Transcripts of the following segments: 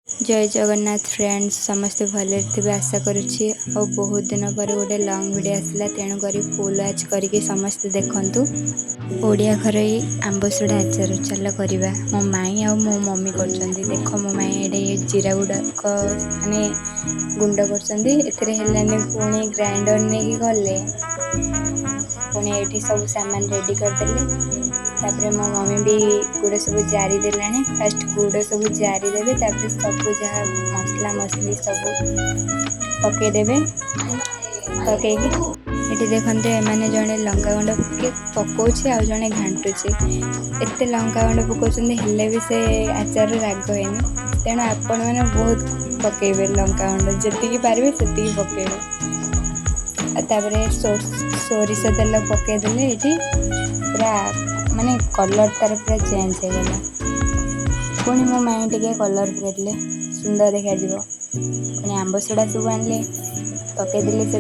जय जगन्नाथ फ्रेंड्स समस्ते भले थे आशा करुच्ची आ बहुत दिन पर गोटे लंग वीडियो आसला तेणुक फुल वाच करके समस्ते देखु ओडिया घर आंबसुड़ा आचार चल करवा मो माई आ मो मम्मी कर देख मो माई ये जीरा गुड़ाक माने गुंड कर पुणी ग्राइंडर नहीं गले पुणी ये सब सामान रेडी करदे तापर मो मम्मी भी गुड़ सब जारी देला फास्ट गुड़ सब जारी देवे तापर सब जहाँ मसला मसली सब पकईदेवे पकईकी ये देखते एमाने जड़े लंका गुंड पकाउे आ जड़े घाटुचे एत लंका गुंड पकाउंट हेले भी से आचार राग है तेणु आपण मैंने बहुत पकईबे लंका गुंड जी पारे से पकईबे सोरिष तेल पकईदे ये पूरा माने कलर तार पूरा चेंज हो गला पुणी मो माई टे कलर पकईदे सुंदर देखा पुणी आंबसुड़ा सब आने पकईदे से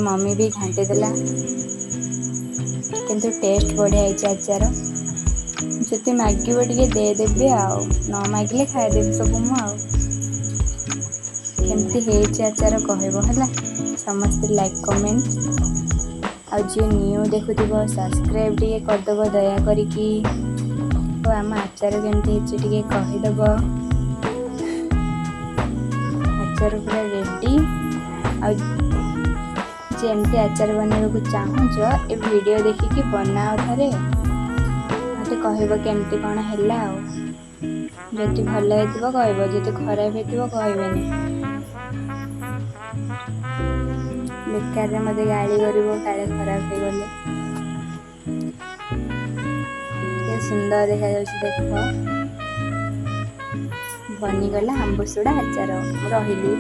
मम्मी भी घाटी देला किंतु टेस्ट बढ़िया है आचार जी मागिब टे देदेवी आउ न मागिले खाईदेवी सब मुमती आचार कहला समस्त लाइक कमेंट आ जी न्यू देखुव सब्सक्राइब टे करदब दया करिकी आम आचार केमती टे कहीदब आचार पूरा रेडी आमती आचार बनवा चाहूच ए वीडियो देखिकी बनाओ थे मत कह केमती कौन है जदि भल हो कह जदि खराब हो कहबेनि बेकार मत गाड़ी कर काले खराब हो गले सुंदर देखा देख बनीगला आंबसुड़ा आचार रही।